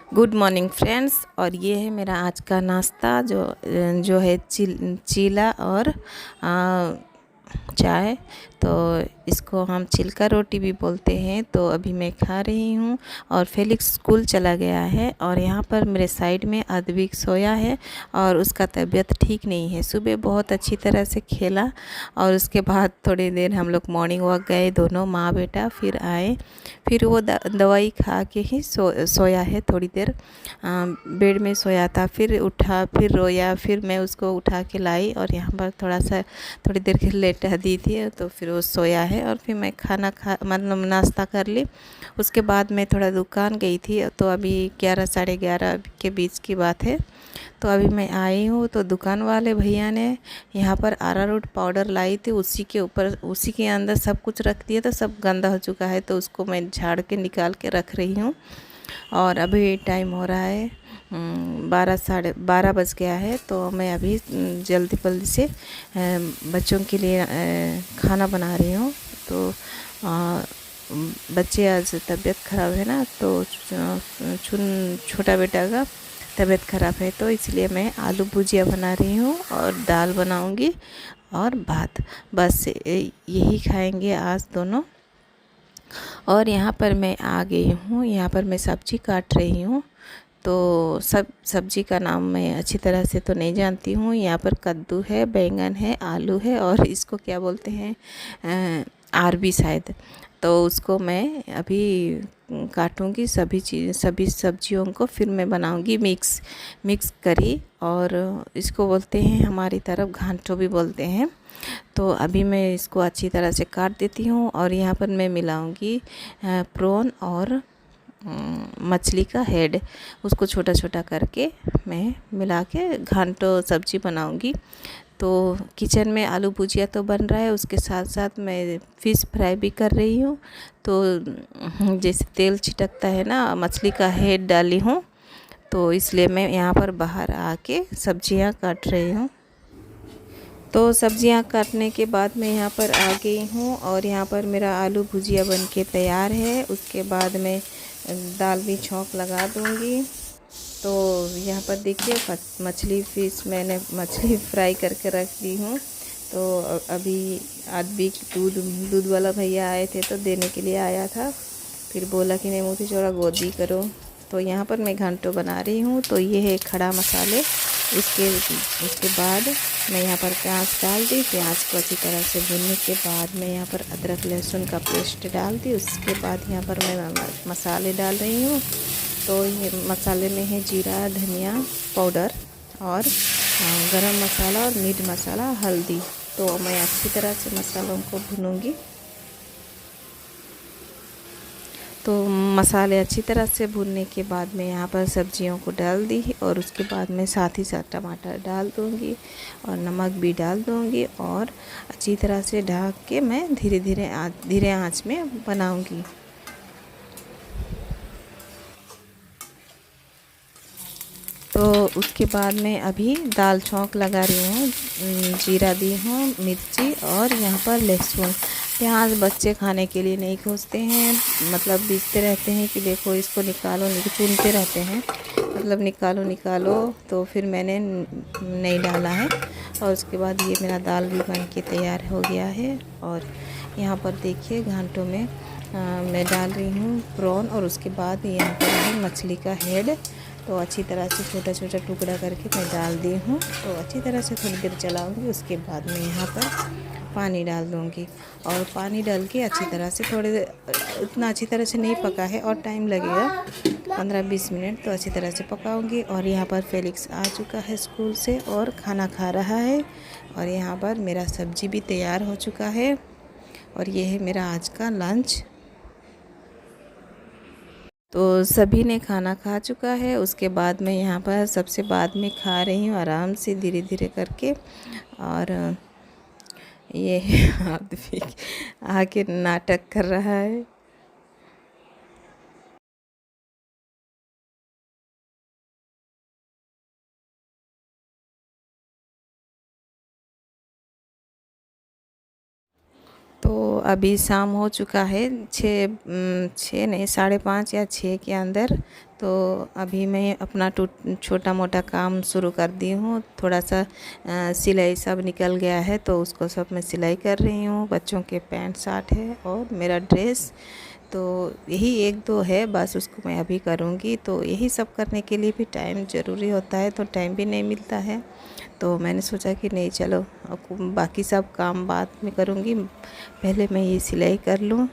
Good morning friends. और ये है मेरा आज का नाश्ता जो है चीला और चाय। तो इसको हम छिलका रोटी भी बोलते हैं। तो अभी मैं खा रही हूँ और फेलिक्स स्कूल चला गया है और यहाँ पर मेरे साइड में अद्विक सोया है और उसका तबीयत ठीक नहीं है। सुबह बहुत अच्छी तरह से खेला और उसके बाद थोड़ी देर हम लोग मॉर्निंग वॉक गए, दोनों माँ बेटा, फिर आए। फिर वो दवाई खा के ही सोया है। थोड़ी देर बेड में सोया था, फिर उठा, फिर रोया, फिर मैं उसको उठा के लाई और यहाँ पर थोड़ी देर के लेटा दी थी। तो फिर वो सोया है और फिर मैं खाना खा मतलब नाश्ता कर ली। उसके बाद मैं थोड़ा दुकान गई थी। तो अभी 11 साढ़े 11 के बीच की बात है। तो अभी मैं आई हूँ तो दुकान वाले भैया ने यहाँ पर अरारोट पाउडर लाई थी, उसी के अंदर सब कुछ रख दिया। तो सब गंदा हो चुका है तो उसको मैं झाड़ के निकाल के रख रही हूँ। और अभी टाइम हो रहा है 12 बज गया है। तो मैं अभी जल्दी जल्दी से बच्चों के लिए खाना बना रही हूँ। तो बच्चे आज तबीयत ख़राब है ना, तो छोटा बेटा का तबीयत ख़राब है, तो इसलिए मैं आलू भुजिया बना रही हूँ और दाल बनाऊँगी और भात। बस यही खाएंगे आज दोनों। और यहाँ पर मैं आ गई हूँ, यहाँ पर मैं सब्ज़ी काट रही हूँ। तो सब्ज़ी का नाम मैं अच्छी तरह से तो नहीं जानती हूँ। यहाँ पर कद्दू है, बैंगन है, आलू है और इसको क्या बोलते हैं, अरबी शायद। तो उसको मैं अभी काटूँगी सभी सब्जियों को, फिर मैं बनाऊँगी मिक्स करी। और इसको बोलते हैं हमारी तरफ घांटो भी बोलते हैं। तो अभी मैं इसको अच्छी तरह से काट देती हूँ और यहाँ पर मैं मिलाऊँगी प्रॉन और मछली का हेड, उसको छोटा छोटा करके मैं मिला के घांटो सब्जी बनाऊँगी। तो किचन में आलू भुजिया तो बन रहा है, उसके साथ साथ मैं फ़िश फ्राई भी कर रही हूँ। तो जैसे तेल छिटकता है ना, मछली का हेड डाली हूँ, तो इसलिए मैं यहाँ पर बाहर आके सब्जियाँ काट रही हूँ। तो सब्जियां काटने के बाद मैं यहाँ पर आ गई हूँ और यहाँ पर मेरा आलू भुजिया बन के तैयार है। उसके बाद मैं दाल भी छौंक लगा दूँगी। तो यहाँ पर देखिए फ़िश मैंने मछली फ्राई करके रख दी हूँ। तो अभी आदमी दूध वाला भैया आए थे तो देने के लिए आया था, फिर बोला कि नहीं मोती चौड़ा गोदी करो। तो यहाँ पर मैं घंटो बना रही हूँ। तो ये है खड़ा मसाले। उसके बाद मैं यहाँ पर प्याज डाल दी। प्याज को अच्छी तरह से भूनने के बाद मैं यहाँ पर अदरक लहसुन का पेस्ट डाल दी। उसके बाद यहाँ पर मैं मसाले डाल रही हूँ। तो ये मसाले में है जीरा धनिया पाउडर और गरम मसाला और मीट मसाला, हल्दी। तो मैं अच्छी तरह से मसालों को भूनूंगी। तो मसाले अच्छी तरह से भूनने के बाद मैं यहाँ पर सब्जियों को डाल दी और उसके बाद मैं साथ ही साथ टमाटर डाल दूँगी और नमक भी डाल दूँगी और अच्छी तरह से ढक के मैं धीरे आंच में बनाऊँगी। तो उसके बाद मैं अभी दाल छौंक लगा रही हूँ, जीरा दी हूँ, मिर्ची और यहाँ पर लहसुन। प्याज बच्चे खाने के लिए नहीं खोजते हैं, मतलब बीजते रहते हैं कि देखो इसको निकालो, चुनते रहते हैं, मतलब निकालो। तो फिर मैंने नहीं डाला है। और उसके बाद ये मेरा दाल भी बन के तैयार हो गया है। और यहाँ पर देखिए घांटों में मैं डाल रही हूँ प्रॉन और उसके बाद यहाँ पर है मछली का हेड। तो अच्छी तरह से छोटा छोटा टुकड़ा करके मैं डाल दी हूँ। तो अच्छी तरह से थोड़ी देर चलाऊँगी। उसके बाद मैं यहाँ पर पानी डाल दूँगी और पानी डाल के अच्छी तरह से थोड़ी देर, उतना अच्छी तरह से नहीं पका है और टाइम लगेगा 15-20 मिनट। तो अच्छी तरह से पकाऊँगी। और यहाँ पर फेलिक्स आ चुका है स्कूल से और खाना खा रहा है। और यहाँ पर मेरा सब्जी भी तैयार हो चुका है और ये है मेरा आज का लंच। तो सभी ने खाना खा चुका है। उसके बाद मैं यहाँ पर सबसे बाद में खा रही हूँ आराम से धीरे धीरे करके। और ये आदमी आके नाटक कर रहा है। तो अभी शाम हो चुका है, 6 नहीं 5:30 या 6 के अंदर। तो अभी मैं अपना छोटा मोटा काम शुरू कर दी हूँ। थोड़ा सा सिलाई सब निकल गया है तो उसको सब मैं सिलाई कर रही हूँ। बच्चों के पैंट शर्ट है और मेरा ड्रेस, तो यही एक दो है बस, उसको मैं अभी करूँगी। तो यही सब करने के लिए भी टाइम ज़रूरी होता है, तो टाइम भी नहीं मिलता है। तो मैंने सोचा कि नहीं चलो अब बाकी सब काम बाद में करूँगी, पहले मैं ये सिलाई कर लूँ।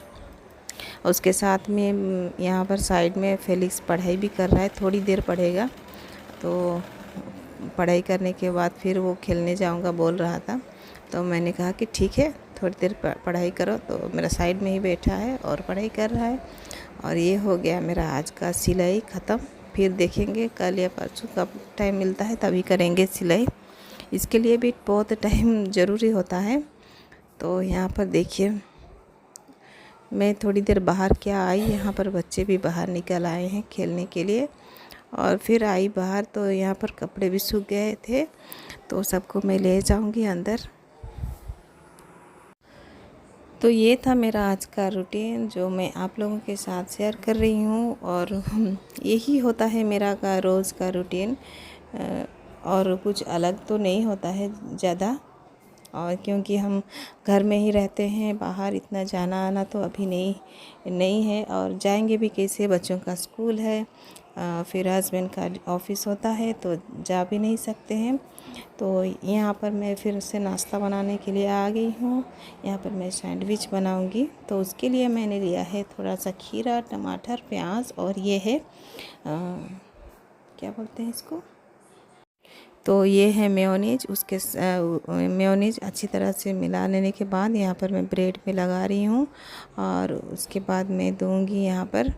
उसके साथ में यहाँ पर साइड में फेलिक्स पढ़ाई भी कर रहा है, थोड़ी देर पढ़ेगा। तो पढ़ाई करने के बाद फिर वो खेलने जाऊँगा बोल रहा था, तो मैंने कहा कि ठीक है थोड़ी देर पढ़ाई करो। तो मेरा साइड में ही बैठा है और पढ़ाई कर रहा है। और ये हो गया मेरा आज का सिलाई ख़त्म। फिर देखेंगे कल या परसों कब टाइम मिलता है तभी करेंगे सिलाई। इसके लिए भी बहुत टाइम ज़रूरी होता है। तो यहाँ पर देखिए मैं थोड़ी देर बाहर क्या आई, यहाँ पर बच्चे भी बाहर निकल आए हैं खेलने के लिए। और फिर आई बाहर तो यहाँ पर कपड़े भी सूख गए थे, तो सबको मैं ले जाऊँगी अंदर। तो ये था मेरा आज का रूटीन जो मैं आप लोगों के साथ शेयर कर रही हूँ। और यही होता है मेरा का रोज़ का रूटीन, और कुछ अलग तो नहीं होता है ज़्यादा। और क्योंकि हम घर में ही रहते हैं, बाहर इतना जाना आना तो अभी नहीं है। और जाएंगे भी कैसे, बच्चों का स्कूल है, फिर हस्बैंड का ऑफिस होता है तो जा भी नहीं सकते हैं। तो यहाँ पर मैं फिर से नाश्ता बनाने के लिए आ गई हूँ। यहाँ पर मैं सैंडविच बनाऊँगी, तो उसके लिए मैंने लिया है थोड़ा सा खीरा, टमाटर, प्याज, और ये है क्या बोलते हैं इसको, तो ये है मेयोनीज। उसके मेयोनीज अच्छी तरह से मिला लेने के बाद यहाँ पर मैं ब्रेड में लगा रही हूँ। और उसके बाद मैं दूँगी यहाँ पर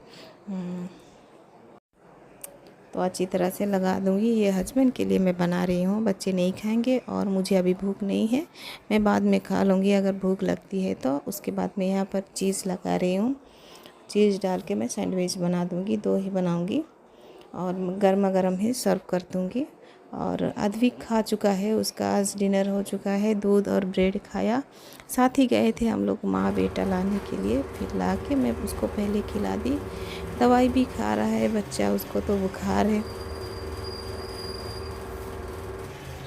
तो अच्छी तरह से लगा दूँगी। ये हस्बैंड के लिए मैं बना रही हूँ, बच्चे नहीं खाएंगे और मुझे अभी भूख नहीं है, मैं बाद में खा लूँगी अगर भूख लगती है तो। उसके बाद मैं यहाँ पर चीज़ लगा रही हूँ, चीज़ डाल के मैं सैंडविच बना दूँगी, 2 ही बनाऊँगी और गर्मा गर्म ही सर्व कर दूँगी। और अद्विक खा चुका है, उसका आज डिनर हो चुका है, दूध और ब्रेड खाया। साथ ही गए थे हम लोग माँ बेटा लाने के लिए, फिर ला के मैं उसको पहले खिला दी। दवाई भी खा रहा है बच्चा, उसको तो बुखार है।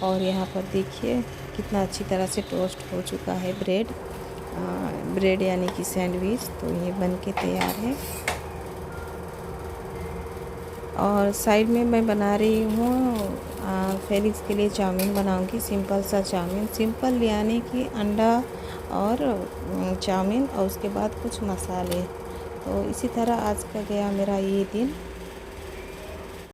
और यहाँ पर देखिए कितना अच्छी तरह से टोस्ट हो चुका है ब्रेड यानी कि सैंडविच। तो ये बन के तैयार है। और साइड में मैं बना रही हूँ फेलिक्स के लिए चाउमीन बनाऊँगी, सिंपल सा चाउमीन, सिंपल यानी कि अंडा और चाउमीन और उसके बाद कुछ मसाले। तो इसी तरह आज का गया मेरा ये दिन।